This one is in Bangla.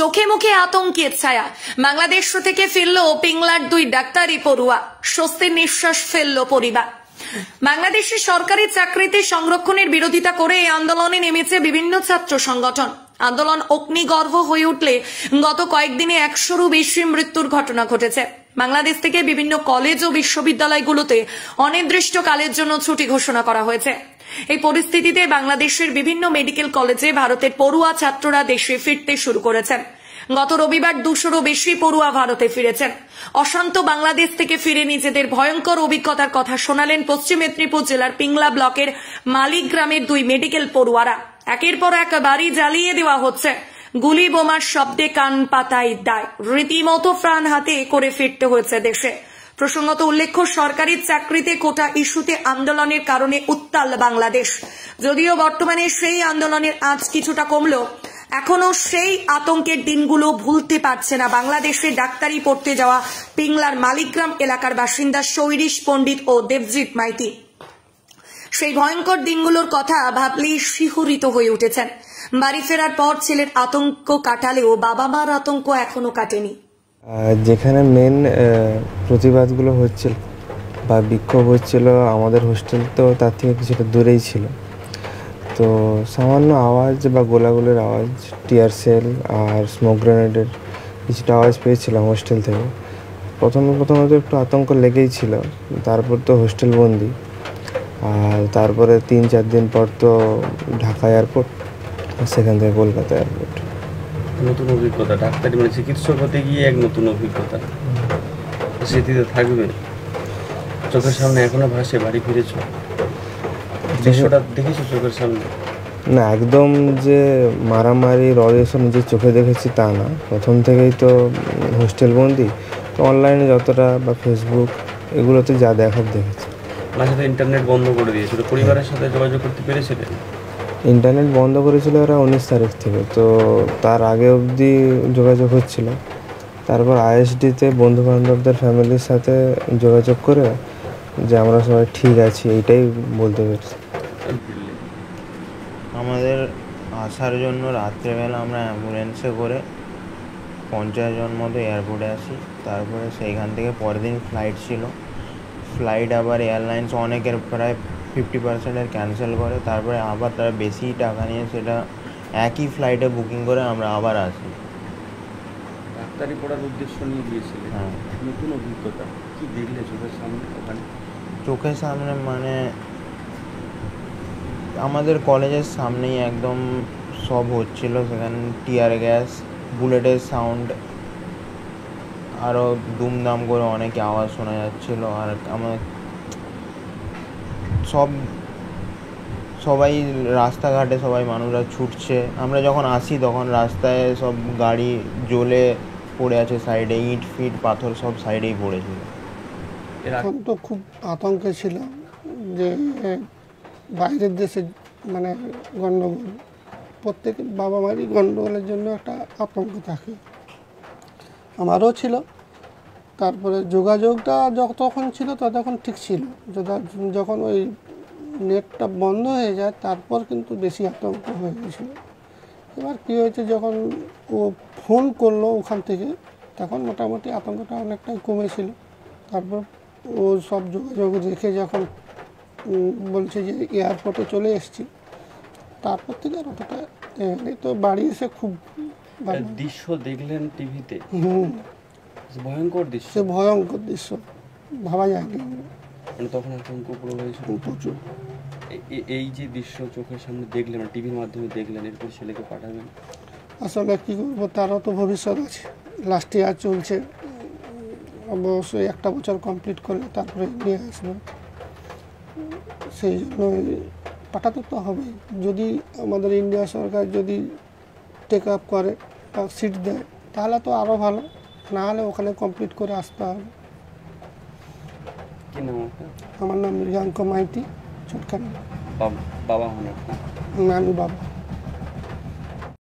চোখে মুখে আতঙ্কের ছায়া। বাংলাদেশ থেকে ফিরল পিংলার 2 ডাক্তারি পড়ুয়া। স্বস্তির নিঃশ্বাস ফেলল পরিবার। বাংলাদেশে সরকারি চাকরিতে সংরক্ষণের বিরোধিতা করে এই আন্দোলনে নেমেছে বিভিন্ন ছাত্র সংগঠন। আন্দোলন অগ্নিগর্ভ হয়ে উঠলে গত কয়েকদিনে 100-রও বেশি মৃত্যুর ঘটনা ঘটেছে। বাংলাদেশ থেকে বিভিন্ন কলেজ ও বিশ্ববিদ্যালয়গুলোতে অনির্দিষ্টকালের জন্য ছুটি ঘোষণা করা হয়েছে। এই পরিস্থিতিতে বাংলাদেশের বিভিন্ন মেডিকেল কলেজে ভারতের পড়ুয়া ছাত্ররা দেশে ফিরতে শুরু করেছেন। গত রবিবার 200-রও বেশি পড়ুয়া ভারতে ফিরেছেন। অশান্ত বাংলাদেশ থেকে ফিরে নিজেদের ভয়ঙ্কর অভিজ্ঞতার কথা শোনালেন পশ্চিম মেদিনীপুর জেলার পিংলা ব্লকের মালিক গ্রামের 2 মেডিকেল পড়ুয়ারা। একের পর এক বাড়ি জ্বালিয়ে দেওয়া হচ্ছে, গুলি বোমার শব্দে কান পাতায় দায়, রীতিমতো প্রাণ হাতে করে ফিরতে হয়েছে দেশে। প্রসঙ্গত উল্লেখ্য, সরকারি চাকরিতে কোটা ইস্যুতে আন্দোলনের কারণে উত্তাল বাংলাদেশ। যদিও বর্তমানে সেই আন্দোলনের আজ কিছুটা কমলো, এখনো সেই আতঙ্কের দিনগুলো ভুলতে পারছে না বাংলাদেশে ডাক্তারি পড়তে যাওয়া পিংলার মালিকগ্রাম এলাকার বাসিন্দা শৈরিশ পণ্ডিত ও দেবজিৎ মাইতি। সেই ভয়ঙ্কর দিনগুলোর কথা ভাবলেই শিহরিত হয়ে উঠেছেন। বাড়ি ফেরার পর ছেলের আতঙ্ক কাটালেও বাবা মার আতঙ্ক এখনো কাটেনি। যেখানে মেন প্রতিবাদগুলো হচ্ছিল বা বিক্ষোভ হচ্ছিল, আমাদের হোস্টেল তো তার থেকে কিছুটা দূরেই ছিল। তো সামান্য আওয়াজ বা গোলাগুলির আওয়াজ, টিয়ার সেল আর স্মোক গ্রেনেডের কিছুটা আওয়াজ পেয়েছিলাম হোস্টেল থেকে। প্রথমত একটু আতঙ্ক লেগেই ছিল। তারপর তো হোস্টেল বন্দি, আর তারপরে 3-4 দিন পর তো ঢাকা এয়ারপোর্ট, সেখান থেকে কলকাতা এয়ারপোর্ট। নতুন অভিজ্ঞতা, ডাক্তারি মানে চিকিৎসক হতে গিয়ে এক নতুন অভিজ্ঞতা স্মৃতিতে থাকবে। চোখের সামনে এখনো ভাসে বাড়ি ফিরেছ, দৃশ্যটা দেখেছো চোখের সামনে? না, একদম যে মারামারি রয়েছে নিজের চোখে দেখেছি তা না। প্রথম থেকেই তো হোস্টেল বন্দি, তো অনলাইনে যতটা বা ফেসবুক এগুলোতে যা দেখার দেখেছি। মাঝে তো ইন্টারনেট বন্ধ করে দিয়েছিল, পরিবারের সাথে যোগাযোগ করতে পেরেছিলেন? ইন্টারনেট বন্ধ করেছিল ওরা 19 তারিখ থেকে, তো তার আগে অবধি যোগাযোগ হচ্ছিল। তারপর আইএসডিতে বন্ধু বান্ধবদের ফ্যামিলির সাথে যোগাযোগ করে যে আমরা সবাই ঠিক আছি এইটাই বলতে পেরেছি। আমাদের আসার জন্য রাত্রেবেলা আমরা অ্যাম্বুলেন্সে করে 50 জন মতো এয়ারপোর্টে আসি। তারপরে সেইখান থেকে পরের দিন ফ্লাইট ছিল। ফ্লাইট আবার এয়ারলাইন্স অনেকের প্রায় 50%-এর ক্যান্সেল করে। তারপরে আবার তারা বেশি টাকা নিয়ে সেটা একই ফ্লাইটে বুকিং করে আমরা আবার আসি। ডাক্তারি পড়ার উদ্দেশ্য নিয়ে গিয়েছিলেন। হ্যাঁ, নতুন অভিজ্ঞতা কি দেখলে চোখের সামনে ওখানে? চোখের সামনে মানে আমাদের কলেজের সামনেই একদম সব হচ্ছিল। সেখানে টিয়ার গ্যাস, বুলেটের সাউন্ড, আরও দুমদাম করে অনেকে আওয়াজ শোনা যাচ্ছিল। আর আমার সবাই রাস্তাঘাটে সবাই মানুষরা ছুটছে। আমরা যখন আসি তখন রাস্তায় সব গাড়ি জ্বলে পড়ে আছে সাইডে, ইট ফিট পাথর সব সাইডেই পড়েছিল। এখন তো খুব আতঙ্কে ছিল যে বাইরের দেশে মানে গণ্ডগোল, প্রত্যেক বাবা মারই গণ্ডগোলের জন্য একটা আতঙ্ক থাকে, আমারও ছিল। তারপরে যোগাযোগটা যতক্ষণ ছিল ততক্ষণ ঠিক ছিল, যখন ওই নেটটা বন্ধ হয়ে যায় তারপর কিন্তু বেশি আতঙ্ক হয়ে গেছিলো। এবার কী হয়েছে, যখন ও ফোন করলো ওখান থেকে তখন মোটামুটি আতঙ্কটা অনেকটাই কমেছিল। তারপর ও সব যোগাযোগ রেখে যখন বলছে যে এয়ারপোর্টে চলে এসেছি, তারপর থেকে আর অতটা তো বাড়ি এসে খুব দৃশ্য দেখলেন টিভিতে, ভয়ঙ্কর দৃশ্য। সে ভয়ঙ্কর দৃশ্য ভাবা যায় না, মানে তখন আতঙ্ক পুরো হয়েছিল প্রচুর। এই যে দৃশ্য চোখের সামনে দেখলেন, টিভির মাধ্যমে দেখলেন, এরপর ছেলেকে পাঠাবেন? আসলে কী করবো, তারও তো ভবিষ্যৎ আছে, লাস্ট ইয়ার চলছে, অবশ্যই 1 বছর কমপ্লিট করলে তারপরে নিয়ে আসবো। সেই জন্য পাঠাতে তো হবেই। যদি আমাদের ইন্ডিয়া সরকার যদি টেক আপ করে বা সিট দেয় তাহলে তো আরও ভালো, না হলে ওখানে কমপ্লিট করে আসতে হবে। কি নাম আপনার? আমার নাম মৃগাঙ্ক মাইতি, ছোটখানি। বাবা হন আপনার? আমি বাবা।